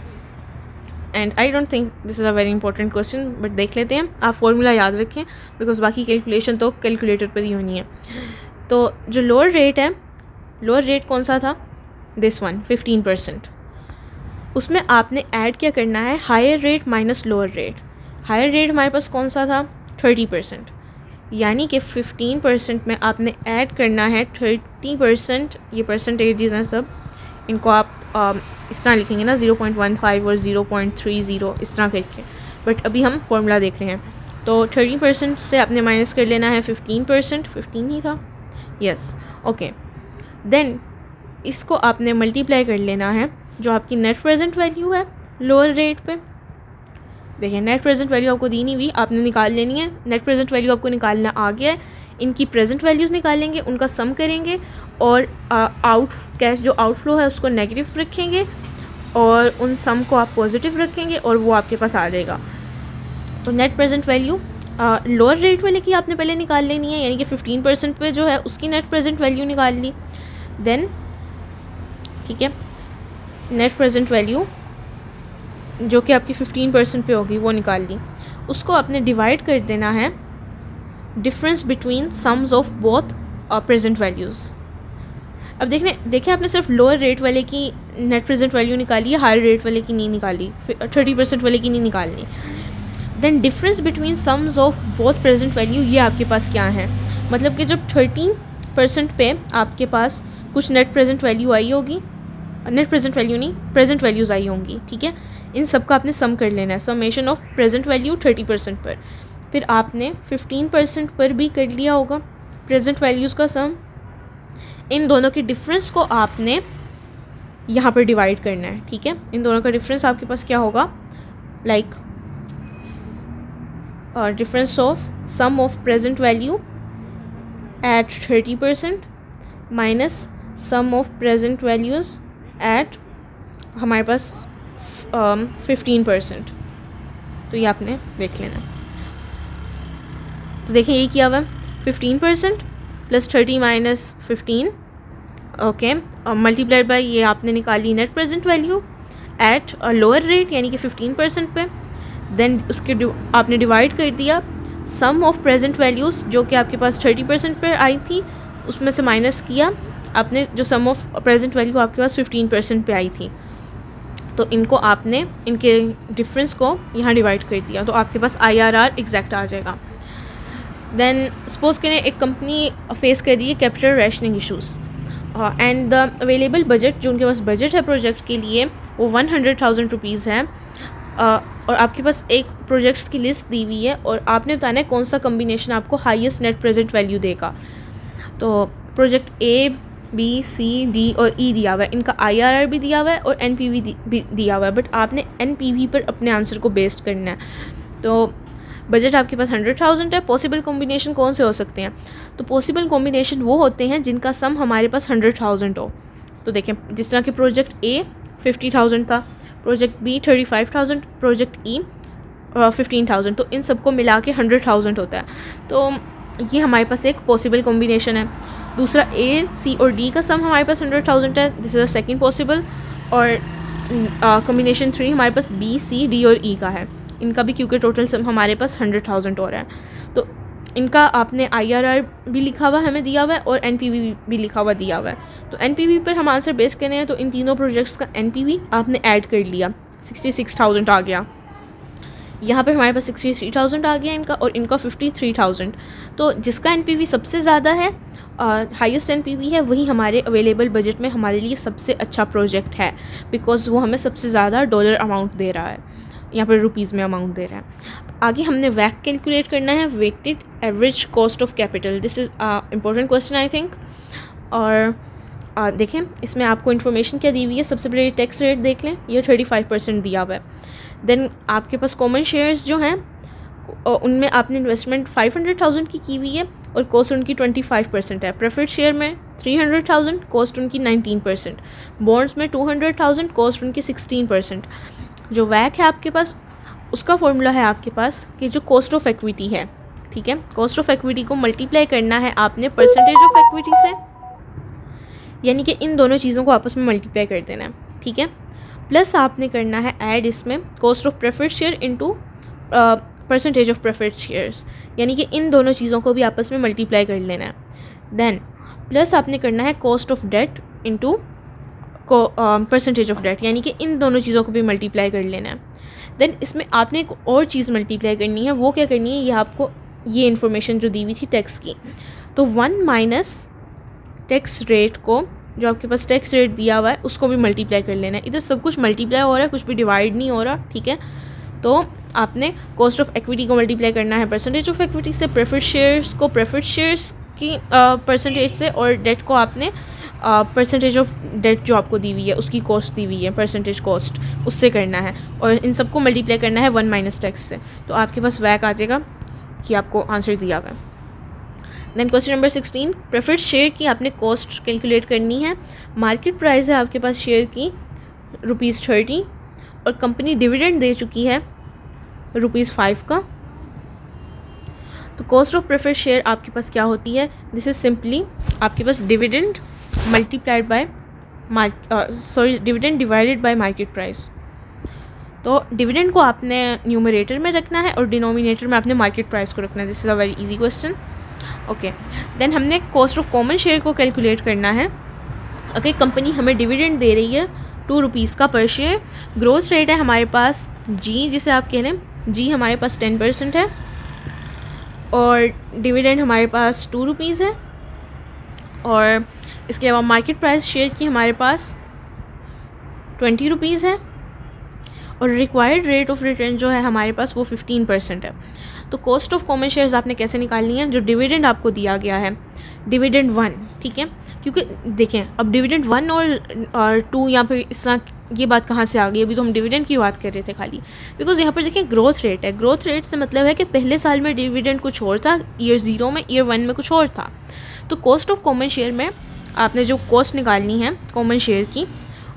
And I don't think this is a very important question, but देख लेते हैं। आप फॉर्मूला याद रखें बिकॉज बाकी कैलकुलेशन तो कैलकुलेटर पर ही होनी है। तो जो लोअर रेट है, लोअर रेट कौन सा था, दिस वन 15%। उसमें आपने ऐड क्या करना है, higher rate minus lower rate. Higher rate हमारे पास कौन सा था, 30%, यानी कि 15% में आपने ऐड करना है 30%। ये परसेंटेजेस हैं सब, इनको आप इस तरह लिखेंगे ना 0.15 और 0.30 इस तरह करके, बट अभी हम फॉर्मूला देख रहे हैं। तो 30% से आपने माइनस कर लेना है 15%, 15 ही था, यस ओके। देन इसको आपने मल्टीप्लाई कर लेना है जो आपकी नेट प्रेजेंट वैल्यू है लोअर रेट पे। देखिए नेट प्रेजेंट वैल्यू आपको दी नहीं हुई, आपने निकाल लेनी है। नेट प्रेजेंट वैल्यू आपको निकालना आ गया है, इनकी प्रेजेंट वैल्यूज़ निकालेंगे, उनका सम करेंगे और कैश जो आउटफ्लो है उसको नेगेटिव रखेंगे और उन सम को आप पॉजिटिव रखेंगे और वो आपके पास आ जाएगा। तो net present value lower rate वाले की आपने पहले निकाल लेनी है, यानी कि 15% पे जो है उसकी नेट प्रेजेंट वैल्यू निकाल ली। देन ठीक है, नेट प्रेजेंट वैल्यू जो कि आपकी 15% पे होगी वो निकाल ली, उसको आपने डिवाइड कर देना है difference between sums of both present values. अब देखिए आपने सिर्फ लोअर रेट वाले की नेट प्रेजेंट वैल्यू निकाली है, हायर रेट वाले की नहीं निकाली, 30% वाले की नहीं निकालनी। Then difference between sums of both present value, ये आपके पास क्या है, मतलब कि जब 30% पे आपके पास कुछ नेट प्रेजेंट वैल्यू आई होगी, नेट प्रेजेंट वैल्यू नहीं प्रेजेंट वैल्यूज़ आई होंगी, ठीक है, इन सब का आपने सम कर लेना है, समेशन ऑफ प्रेजेंट वैल्यू 30% पर। फिर आपने 15% पर भी कर लिया होगा प्रेजेंट वैल्यूज़ का सम। इन दोनों के डिफरेंस को आपने यहाँ पर डिवाइड करना है, ठीक है। इन दोनों का डिफरेंस आपके पास क्या होगा, like difference of sum of present value at 30% minus sum of present values at हमारे पास 15%। तो ये आपने देख लेना। तो देखिए ये किया हुआ 15% plus 30 minus 15, okay, multiplied by ये आपने निकाली net present value at a lower rate यानी कि 15% पे। देन उसके आपने डिवाइड कर दिया सम ऑफ प्रेजेंट वैल्यूज़ जो कि आपके पास 30% पर आई थी, उसमें से माइनस किया आपने जो सम ऑफ प्रेजेंट वैल्यू आपके पास 15% पे आई थी, तो इनको आपने इनके डिफरेंस को यहाँ डिवाइड कर दिया, तो आपके पास IRR एग्जैक्ट आ जाएगा। देन सपोज़ करें एक कंपनी फेस कर रही है capital rationing issues and the available budget, जो उनके पास बजट है प्रोजेक्ट के लिए वो 100,000 रुपीज़ है, और आपके पास एक प्रोजेक्ट्स की लिस्ट दी हुई है और आपने बताना है कौन सा कम्बिनेशन आपको हाईएस्ट नेट प्रेजेंट वैल्यू देगा। तो project A, B, C, D और E दिया हुआ है, इनका IRR भी दिया हुआ है और NPV भी दिया हुआ है, बट आपने NPV पर अपने आंसर को बेस्ड करना है। तो बजट आपके पास 100,000 है, पॉसिबल कॉम्बिनेशन कौन से हो सकते हैं, तो पॉसिबल कॉम्बिनेशन वो होते हैं जिनका सम हमारे पास 100,000 हो। तो देखें जिस तरह कि प्रोजेक्ट A 50,000 था, प्रोजेक्ट B 35,000, प्रोजेक्ट E 15,000, तो इन सबको मिला के 100,000 होता है। तो ये हमारे पास एक पॉसिबल कॉम्बिनेशन है। दूसरा A, C और D का सम हमारे पास 100,000 है, this is a second possible. और कॉम्बिनेशन 3 हमारे पास B, C, D और E का है, इनका भी क्योंकि टोटल सम हमारे पास 100,000 हो रहा है। तो इनका आपने IRR भी लिखा हुआ हमें दिया हुआ है और NPV भी लिखा हुआ दिया हुआ है। तो NPV पर हम आंसर बेस करें हैं, तो इन तीनों प्रोजेक्ट्स का NPV आपने ऐड कर लिया, 66,000 आ गया। यहाँ पर हमारे पास 63,000 आ गया इनका और इनका 53,000। तो जिसका NPV सबसे ज़्यादा है, हाईएस्ट NPV है, वही हमारे अवेलेबल बजट में हमारे लिए सबसे अच्छा प्रोजेक्ट है, बिकॉज़ वो हमें सबसे ज़्यादा डॉलर अमाउंट दे रहा है, यहाँ पर रुपीज़ में अमाउंट दे रहा है। आगे हमने वैक कैलकुलेट करना है, weighted average cost of capital. This is important question I think. और देखें इसमें आपको इन्फॉर्मेशन क्या दी हुई है, सबसे पहले टैक्स रेट देख लें, ये 35% दिया हुआ है। देन आपके पास कॉमन शेयर्स जो हैं उनमें आपने इन्वेस्टमेंट 500,000 की हुई है और कॉस्ट उनकी 25% है। प्रेफर्ड शेयर में 300,000, कॉस्ट उनकी 19%। बॉन्ड्स में 200,000, कॉस्ट उनकी 16%। जो वैक है आपके पास, उसका फॉर्मूला है आपके पास कि जो कॉस्ट ऑफ इक्विटी है, ठीक है, कॉस्ट ऑफ इक्विटी को मल्टीप्लाई करना है आपने परसेंटेज ऑफ इक्विटी से, यानी कि इन दोनों चीज़ों को आपस में मल्टीप्लाई कर देना है, ठीक है। प्लस आपने करना है ऐड इसमें cost of preferred share into percentage of preferred shares, यानी कि इन दोनों चीज़ों को भी आपस में मल्टीप्लाई कर लेना है। देन प्लस आपने करना है cost of debt into percentage of debt, यानी कि इन दोनों चीज़ों को भी मल्टीप्लाई कर लेना है। देन इसमें आपने एक और चीज़ मल्टीप्लाई करनी है, वो क्या करनी है, ये आपको ये इन्फॉर्मेशन जो दी हुई थी टैक्स की, तो 1 माइनस टैक्स रेट को, जो आपके पास टैक्स रेट दिया हुआ है उसको भी मल्टीप्लाई कर लेना है। इधर सब कुछ मल्टीप्लाई हो रहा है, कुछ भी डिवाइड नहीं हो रहा, ठीक है। तो आपने कॉस्ट ऑफ इक्विटी को मल्टीप्लाई करना है परसेंटेज ऑफ इक्विटी से, प्रेफर्ड शेयर्स को प्रेफर्ड शेयर्स की परसेंटेज से, और डेट को आपने परसेंटेज ऑफ डेट जो आपको दी हुई है उसकी कॉस्ट दी हुई है, परसेंटेज कॉस्ट, उससे करना है, और इन सबको मल्टीप्लाई करना है 1 माइनस टैक्स से। तो आपके पास वैक आ जाएगा कि आपको आंसर दिया हुआ है। Then question number 16, preferred share की आपने कॉस्ट कैलकुलेट करनी है। मार्केट प्राइस है आपके पास शेयर की ₹30 और कंपनी डिविडेंड दे चुकी है ₹5 का। तो कॉस्ट ऑफ प्रेफर्ड शेयर आपके पास क्या होती है, दिस इज सिंपली आपके पास dividend multiplied by dividend divided by market price. तो डिविडेंड को आपने न्यूमरेटर में रखना है और डिनोमिनेटर में आपने मार्केट प्राइस को रखना है। This is a very easy question. Okay, then हमने कॉस्ट ऑफ कॉमन शेयर को कैलकुलेट करना है। ओके, कंपनी हमें डिविडेंड दे रही है ₹2 का पर शेयर। ग्रोथ रेट है हमारे पास जी, जिसे आप कह लें जी, हमारे पास 10% है, और डिविडेंड हमारे पास ₹2 है, और इसके अलावा मार्केट प्राइस शेयर की हमारे पास ₹20 है, और रिक्वायर्ड रेट ऑफ रिटर्न जो है हमारे पास वो 15% है। तो कॉस्ट ऑफ कॉमन शेयर्स आपने कैसे निकालनी है, जो डिविडेंड आपको दिया गया है डिविडेंड 1, ठीक है, क्योंकि देखें अब डिविडेंड 1 और 2 या फिर इस तरह ये बात कहाँ से आ गई, अभी तो हम डिविडेंड की बात कर रहे थे खाली, बिकॉज यहाँ पर देखें ग्रोथ रेट है। ग्रोथ रेट से मतलब है कि पहले साल में डिविडेंड कुछ और था, ईयर 0 में, ईयर 1 में कुछ और था। तो कॉस्ट ऑफ कॉमन शेयर में आपने जो कॉस्ट निकालनी है कॉमन शेयर की,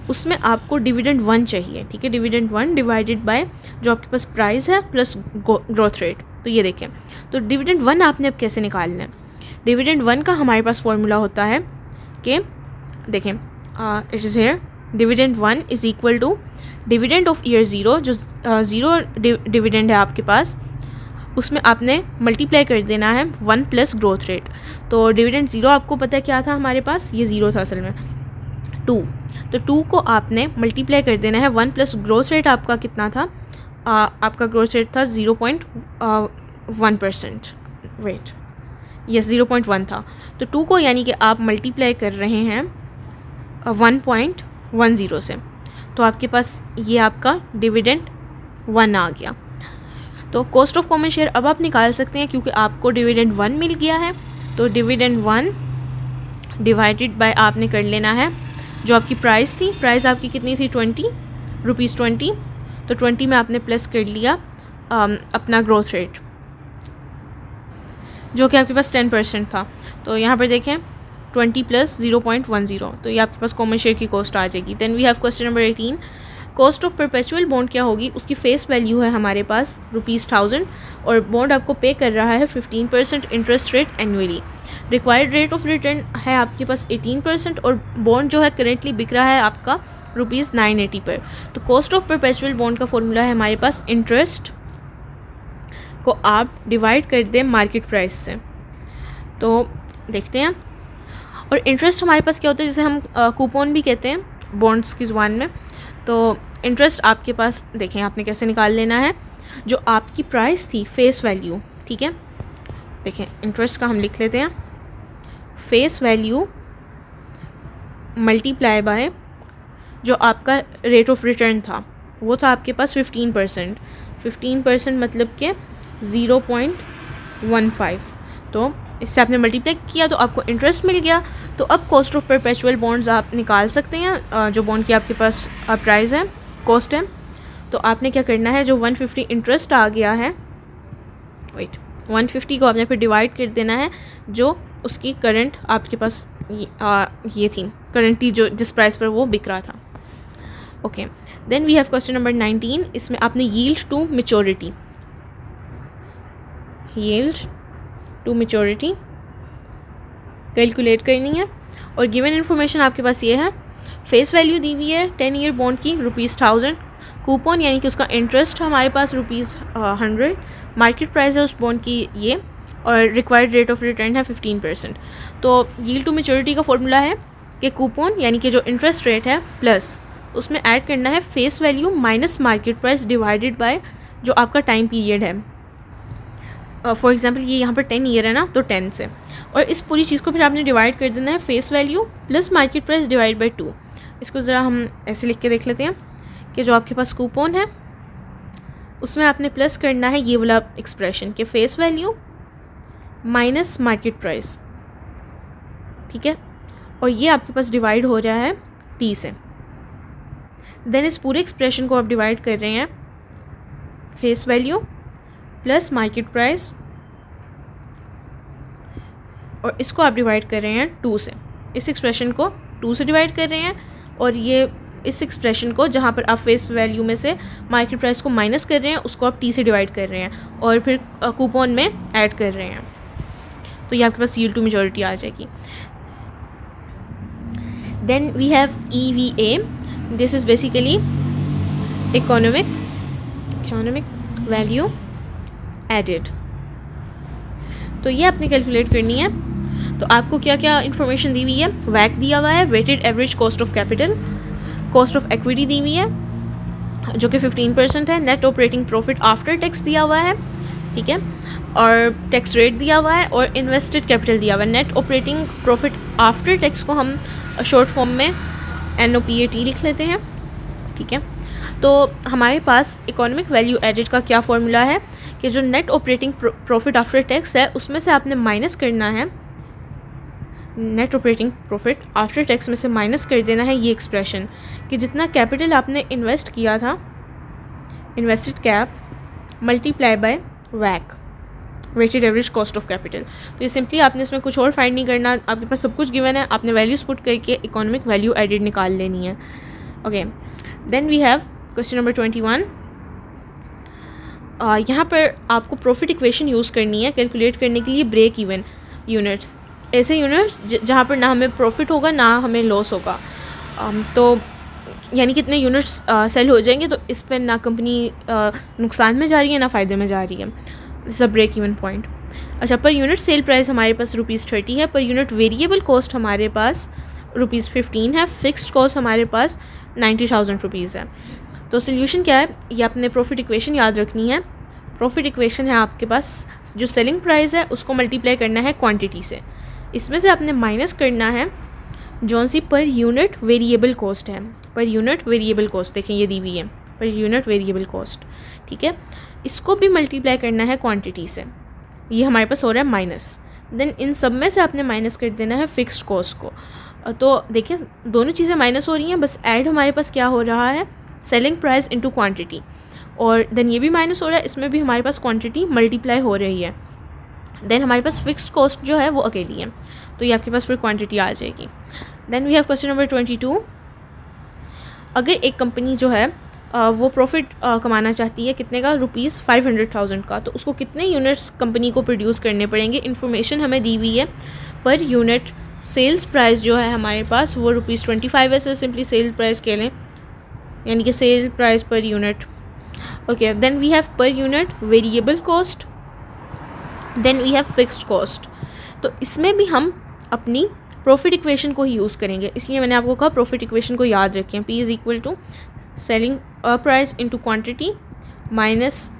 उसमें आपको डिविडेंड 1 चाहिए, ठीक है, डिविडेंड 1 डिवाइडेड बाय जो आपके पास प्राइस है प्लस ग्रोथ रेट। तो ये देखें, तो डिविडेंड 1 आपने अब कैसे निकालना है। डिविडेंड 1 का हमारे पास फॉर्मूला होता है कि देखें, it is here, dividend 1 is equal to dividend of year 0, जो 0 डिविडेंड है आपके पास, उसमें आपने मल्टीप्लाई कर देना है 1 प्लस ग्रोथ रेट। तो डिविडेंड 0 आपको पता है क्या था हमारे पास, ये 0 था असल में 2, तो 2 को आपने मल्टीप्लाई कर देना है 1 प्लस ग्रोथ रेट आपका कितना था, आपका ग्रोथ रेट था 0.1%, वेट, यस 0.1 था। तो 2 को यानी कि आप मल्टीप्लाई कर रहे हैं 1.10 से, तो आपके पास ये आपका डिविडेंड 1 आ गया। तो कॉस्ट ऑफ कॉमन शेयर अब आप निकाल सकते हैं क्योंकि आपको डिविडेंड 1 मिल गया है। तो डिविडेंड 1 डिवाइडेड बाय आपने कर लेना है जो आपकी प्राइस थी, प्राइस आपकी कितनी थी ₹20, तो 20 में आपने प्लस कर लिया अपना ग्रोथ रेट जो कि आपके पास 10% था। तो यहाँ पर देखें 20 प्लस 0.10, तो ये आपके पास कॉमन शेयर की कॉस्ट आ जाएगी। Then we have question number 18, cost of perpetual bond क्या होगी। उसकी फेस वैल्यू है हमारे पास ₹1000 और बॉन्ड आपको पे कर रहा है 15% interest rate annually. Required rate of return है आपके पास 18% और बॉन्ड जो है करेंटली बिक रहा है आपका ₹980 पर। तो कॉस्ट ऑफ परपेचुअल बॉन्ड का फॉर्मूला है हमारे पास इंटरेस्ट को आप डिवाइड कर दें मार्केट प्राइस से। तो देखते हैं, और इंटरेस्ट हमारे पास क्या होता है, जिसे हम कूपन भी कहते हैं बॉन्ड्स की ज़ुबान में। तो इंटरेस्ट आपके पास देखें आपने कैसे निकाल लेना है, जो आपकी प्राइस थी फेस वैल्यू, ठीक है, देखें इंटरेस्ट का हम लिख लेते हैं फेस वैल्यू मल्टीप्लाई बाय जो आपका रेट ऑफ रिटर्न था, वो था आपके पास 15% मतलब कि 0.15। तो इससे आपने मल्टीप्लाई किया तो आपको इंटरेस्ट मिल गया। तो अब कॉस्ट ऑफ परपेचुअल बॉन्ड्स आप निकाल सकते हैं, जो बॉन्ड की आपके पास प्राइस है, कॉस्ट है। तो आपने क्या करना है, जो 150 इंटरेस्ट आ गया है, वेट 150 को आपने फिर डिवाइड कर देना है जो उसकी करंट आपके पास ये थी, करंटली जो जिस प्राइस पर वो बिक रहा था। Okay, then we have question number 19, इसमें आपने यील्ड टू मैच्योरिटी कैलकुलेट करनी है। और गिवन इन्फॉर्मेशन आपके पास ये है फेस वैल्यू दी हुई है 10 ईयर बॉन्ड की ₹1000, कूपन यानी कि उसका इंटरेस्ट हमारे पास ₹100, मार्केट प्राइस है उस बॉन्ड की ये, और रिक्वायर्ड रेट ऑफ रिटर्न है 15%। तो यील्ड टू मैच्योरिटी का फॉर्मूला है कि कूपन यानी कि जो इंटरेस्ट रेट है प्लस उसमें ऐड करना है face value minus market price divided by जो आपका टाइम पीरियड है। फॉर एग्जांपल ये यहाँ पर 10 ईयर है ना, तो 10 से, और इस पूरी चीज़ को फिर आपने डिवाइड कर देना है face value plus market price divide by 2। इसको ज़रा हम ऐसे लिख के देख लेते हैं कि जो आपके पास कूपन है उसमें आपने प्लस करना है ये वाला एक्सप्रेशन कि face value minus market price, ठीक है, और ये आपके पास डिवाइड हो रहा है टी से। देन इस पूरे एक्सप्रेशन को आप डिवाइड कर रहे हैं face value plus market price, और इसको आप डिवाइड कर रहे हैं 2 से। इस एक्सप्रेशन को 2 से डिवाइड कर रहे हैं, और ये इस एक्सप्रेशन को जहाँ पर आप फेस वैल्यू में से मार्केट प्राइस को माइनस कर रहे हैं उसको आप टी से डिवाइड कर रहे हैं और फिर कूपन में ऐड कर रहे हैं, तो ये आपके पास यील्ड टू मैच्योरिटी आ जाएगी। Then we have EVA, this is basically economic value added. तो ये आपने कैलकुलेट करनी है। तो आपको क्या क्या इन्फॉर्मेशन दी हुई है, वैक दिया हुआ है, weighted average cost of capital, cost of equity दी हुई है जो कि 15% है, net operating profit after tax दिया हुआ है, ठीक है, और टैक्स रेट दिया हुआ है, और इन्वेस्टेड कैपिटल दिया हुआ है। Net operating profit after tax को हम शॉर्ट फॉर्म में NOPAT लिख लेते हैं, ठीक है। तो हमारे पास इकोनॉमिक वैल्यू एडेड का क्या फॉर्मूला है कि जो net operating profit after tax है उसमें से आपने माइनस करना है, net operating profit after tax में से माइनस कर देना है ये एक्सप्रेशन कि जितना कैपिटल आपने इन्वेस्ट किया था, इन्वेस्टेड कैप मल्टीप्लाई बाय वैक, weighted average cost of capital. तो ये सिंपली आपने इसमें कुछ और फाइंड नहीं करना, आपके पास सब कुछ गिवन है, आपने वैल्यूज पुट करके इकोनॉमिक वैल्यू एडेड निकाल लेनी है। Okay, then we have question number 21। यहाँ पर आपको प्रॉफिट इक्वेशन यूज़ करनी है कैलकुलेट करने के लिए ब्रेक इवन यूनिट्स, ऐसे यूनिट्स जहाँ पर ना हमें प्रॉफिट होगा ना हमें लॉस होगा। तो यानी कितने यूनिट्स सेल हो जाएंगे तो इस पर ना कंपनी नुकसान में जा रही है ना फ़ायदे में जा रही है, this a break even point. अच्छा, पर यूनिट सेल प्राइस हमारे पास ₹30 है, पर यूनिट वेरिएबल कॉस्ट हमारे पास ₹15 है, फिक्स्ड कॉस्ट हमारे पास ₹90,000 है। तो सोल्यूशन क्या है, ये आपने प्रॉफिट इक्वेशन याद रखनी है। प्रॉफिट इक्वेशन है आपके पास, जो सेलिंग प्राइस है उसको मल्टीप्लाई करना है क्वांटिटी से, इसमें से आपने माइनस करना है जौन सी पर यूनिट वेरिएबल कॉस्ट है, पर यूनिट वेरिएबल कॉस्ट देखें ये दी हुई है, पर यूनिट वेरिएबल कॉस्ट, ठीक है, इसको भी मल्टीप्लाई करना है क्वांटिटी से, ये हमारे पास हो रहा है माइनस। देन इन सब में से आपने माइनस कर देना है फिक्स्ड कॉस्ट को। तो देखिए दोनों चीज़ें माइनस हो रही हैं, बस ऐड हमारे पास क्या हो रहा है, सेलिंग प्राइस इनटू क्वांटिटी, और देन ये भी माइनस हो रहा है, इसमें भी हमारे पास क्वांटिटी मल्टीप्लाई हो रही है। देन हमारे पास फिक्स्ड कॉस्ट जो है वो अकेली है, तो ये आपके पास फिर क्वांटिटी आ जाएगी। Then we have question number 22। अगर एक कंपनी जो है वो प्रॉफिट कमाना चाहती है कितने का, ₹500,000 का, तो उसको कितने यूनिट्स कंपनी को प्रोड्यूस करने पड़ेंगे, इन्फॉर्मेशन हमें दी हुई है। पर यूनिट सेल्स प्राइस जो है हमारे पास वो ₹25 है, सो सिंपली सेल प्राइस कह लें, यानी कि sale price per unit. Okay, then we have per unit variable cost, then we have fixed cost. तो इसमें भी हम अपनी प्रॉफिट इक्वेशन को ही यूज़ करेंगे, इसलिए मैंने आपको कहा प्रॉफिट इक्वेशन को याद रखें। P is equal to selling price into quantity minus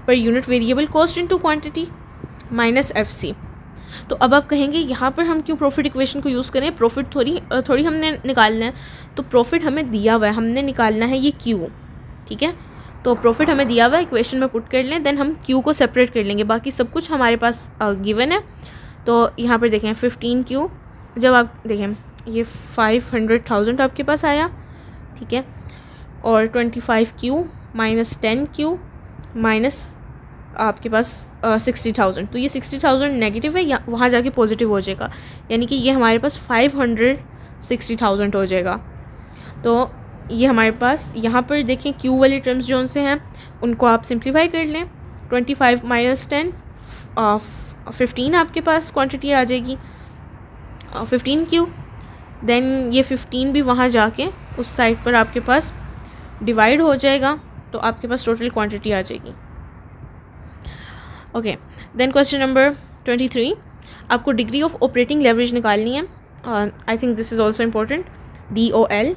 per unit variable cost into quantity minus FC। तो अब आप कहेंगे यहाँ पर हम क्यों प्रॉफिट इक्वेशन को यूज़ करें, प्रॉफिट थोड़ी हमने निकालना है, तो प्रॉफिट हमें दिया हुआ है, हमने निकालना है ये Q, ठीक है। तो प्रॉफिट हमें दिया हुआ है, इक्वेशन में पुट कर लें, देन हम Q को सेपरेट कर लेंगे, बाकी सब कुछ हमारे पास गिवन है। तो यहाँ पर देखें 15Q, जब आप देखें ये 500,000 आपके पास आया, ठीक है, और 25Q माइनस 10Q माइनस आपके पास 60,000, तो ये 60,000 नेगेटिव है, या वहाँ जाके पॉजिटिव हो जाएगा, यानी कि ये हमारे पास 560,000 हो जाएगा। तो ये हमारे पास यहाँ पर देखें Q वाले टर्म्स जो से हैं उनको आप सिंप्लीफाई कर लें, 25 माइनस 10 15 आपके पास क्वांटिटी आ जाएगी, 15Q देन ये 15 भी वहाँ जाके उस साइड पर आपके पास डिवाइड हो जाएगा, तो आपके पास टोटल क्वांटिटी आ जाएगी। ओके, देन क्वेश्चन नंबर 23, आपको डिग्री ऑफ ऑपरेटिंग लेवरेज निकालनी है। I think this is also important, DOL।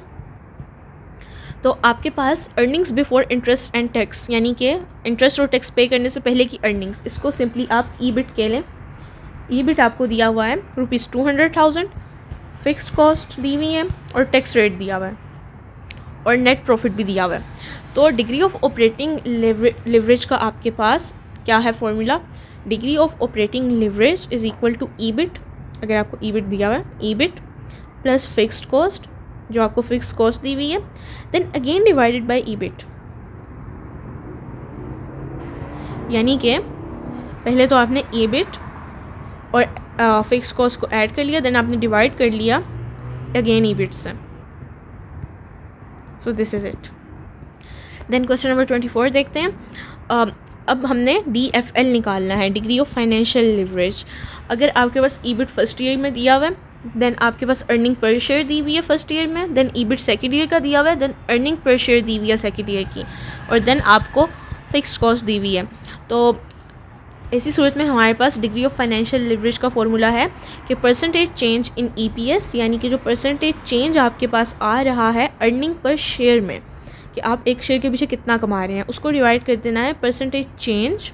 तो आपके पास earnings before interest and tax, यानी कि इंटरेस्ट और टैक्स पे करने से पहले की अर्निंग्स, इसको सिंपली आप EBIT कह लें। EBIT आपको दिया हुआ है ₹200,000, फिक्स्ड कॉस्ट दी हुई है और टैक्स रेट दिया हुआ है और नेट प्रॉफिट भी दिया हुआ है। तो डिग्री ऑफ ऑपरेटिंग लिवरेज का आपके पास क्या है formula? Degree of operating leverage is equal to EBIT, अगर आपको EBIT दिया हुआ है, EBIT प्लस फिक्स्ड कॉस्ट, जो आपको फिक्स्ड कॉस्ट दी हुई है, then again divided by EBIT। यानी कि पहले तो आपने EBIT और फिक्स्ड कॉस्ट को ऐड कर लिया, देन आपने डिवाइड कर लिया अगेन EBIT से। So this is it. Then question number 24 देखते हैं। अब हमने DFL निकालना है, डिग्री ऑफ फाइनेंशियल लिवरेज। अगर आपके पास EBIT फर्स्ट ईयर में दिया हुआ है, देन आपके पास अर्निंग पर शेयर दी हुई है फर्स्ट ईयर में, देन EBIT सेकेंड ईयर का दिया हुआ है, देन अर्निंग पर शेयर दी हुई है सेकेंड ईयर की, और देन आपको फिक्स्ड कॉस्ट दी हुई है। तो ऐसी सूरत में हमारे पास डिग्री ऑफ फाइनेंशियल लिवरेज का फॉर्मूला है कि परसेंटेज चेंज इन EPS, यानी कि जो परसेंटेज चेंज आपके पास आ रहा है अर्निंग पर शेयर में, कि आप एक शेयर के पीछे कितना कमा रहे हैं, उसको डिवाइड कर देना है परसेंटेज चेंज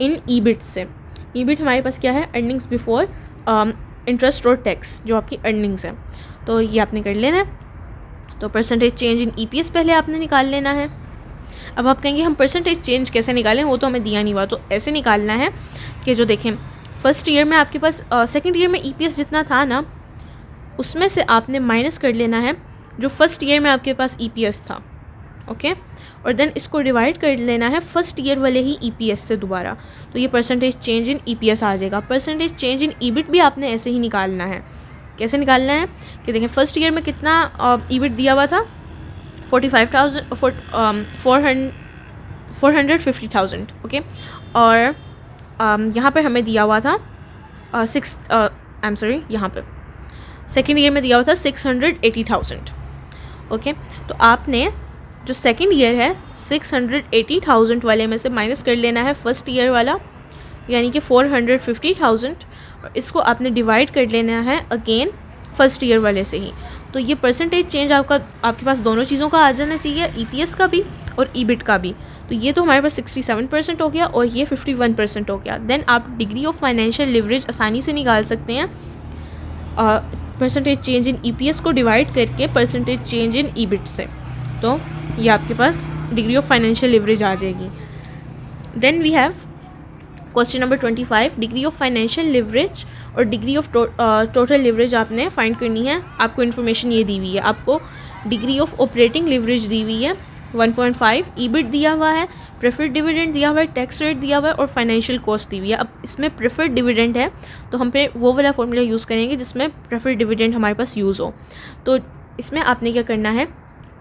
इन EBIT से। EBIT हमारे पास क्या है? अर्निंग्स बिफोर इंटरेस्ट और टैक्स, जो आपकी अर्निंग्स है। तो ये आपने कर लेना है। तो परसेंटेज चेंज इन EPS पहले आपने निकाल लेना है। अब आप कहेंगे हम परसेंटेज चेंज कैसे निकालें, वो तो हमें दिया नहीं हुआ। तो ऐसे निकालना है कि जो देखें फर्स्ट ईयर में आपके पास सेकेंड ईयर में EPS जितना था ना, उसमें से आपने माइनस कर लेना है जो फर्स्ट ईयर में आपके पास EPS था, ओके, और देन इसको डिवाइड कर लेना है फर्स्ट ईयर वाले ही EPS से दोबारा। तो ये परसेंटेज चेंज इन EPS आ जाएगा। परसेंटेज चेंज इन EBIT भी आपने ऐसे ही निकालना है। कैसे निकालना है कि देखें फर्स्ट ईयर में कितना EBIT दिया हुआ था? 450,000, ओके, और यहाँ पर हमें दिया हुआ था यहाँ पे सेकेंड ईयर में दिया हुआ था 680,000, ओके। तो आपने जो सेकेंड ईयर है 680,000 वाले में से माइनस कर लेना है फर्स्ट ईयर वाला, यानी कि 450,000, और इसको आपने डिवाइड कर लेना है अगेन फर्स्ट ईयर वाले से ही। तो ये परसेंटेज चेंज आपके पास दोनों चीज़ों का आ जाना चाहिए, EPS का भी और EBIT का भी। तो ये तो हमारे पास 67% हो गया और ये 51% हो गया। देन आप डिग्री ऑफ फाइनेंशियल लिवरेज आसानी से निकाल सकते हैं परसेंटेज चेंज इन EPS को डिवाइड करके परसेंटेज चेंज इन EBIT से। तो ये आपके पास डिग्री ऑफ फाइनेंशियल लिवरेज आ जाएगी। Then we have question number 25, degree of financial leverage और डिग्री ऑफ टोटल लिवरेज आपने फाइंड करनी है। आपको इन्फॉर्मेशन ये दी हुई है, आपको डिग्री ऑफ ऑपरेटिंग लिवरेज दी हुई है 1.5, EBIT दिया हुआ है, प्रेफर्ड डिविडेंड दिया हुआ है, टैक्स रेट दिया हुआ है और फाइनेंशियल कॉस्ट दी हुई है। अब इसमें प्रेफर्ड डिविडेंड है तो हम पे वो वाला फॉर्मूला यूज़ करेंगे जिसमें प्रेफर्ड डिविडेंड हमारे पास यूज़ हो। तो इसमें आपने क्या करना है,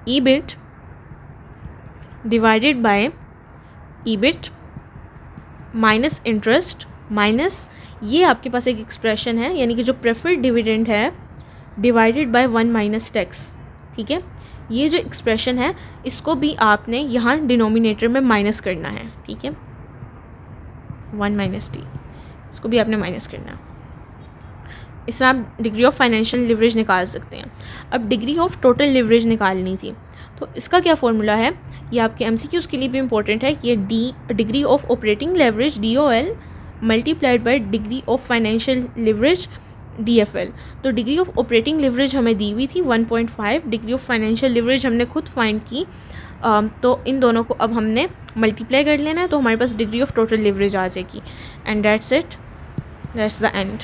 EBIT divided by EBIT minus interest minus, ये आपके पास एक एक्सप्रेशन है, यानी कि जो प्रेफर्ड डिविडेंड है डिवाइडेड बाय 1 माइनस टैक्स, ठीक है। ये जो एक्सप्रेशन है इसको भी आपने यहाँ डिनोमिनेटर में माइनस करना है, ठीक है, 1 माइनस टी, इसको भी आपने माइनस करना है। इस तरह आप डिग्री ऑफ फाइनेंशियल लिवरेज निकाल सकते हैं। अब डिग्री ऑफ टोटल लिवरेज निकालनी थी, तो इसका क्या फॉर्मूला है, ये आपके MCQs के लिए भी इंपॉर्टेंट है कि ये degree of operating leverage DOL multiplied by degree of financial leverage DFL। तो डिग्री ऑफ ऑपरेटिंग लिवरेज हमें दी हुई थी 1.5, डिग्री ऑफ फाइनेंशियल लिवरेज हमने खुद फाइंड की। तो इन दोनों को अब हमने मल्टीप्लाई कर लेना है, तो हमारे पास डिग्री ऑफ टोटल लिवरेज आ जाएगी। And that's it, that's the end.